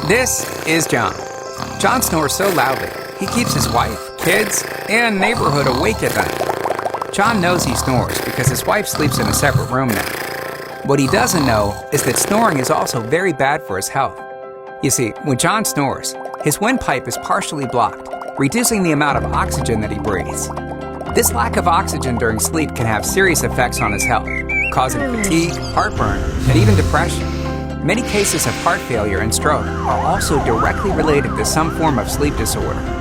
This is John. John snores so loudly, he keeps his wife, kids, and neighborhood awake at night. John knows he snores because his wife sleeps in a separate room now. What he doesn't know is that snoring is also very bad for his health. You see, when John snores, his windpipe is partially blocked, reducing the amount of oxygen that he breathes. This lack of oxygen during sleep can have serious effects on his health, causing fatigue, heartburn, and even depression. Many cases of heart failure and stroke are also directly related to some form of sleep disorder.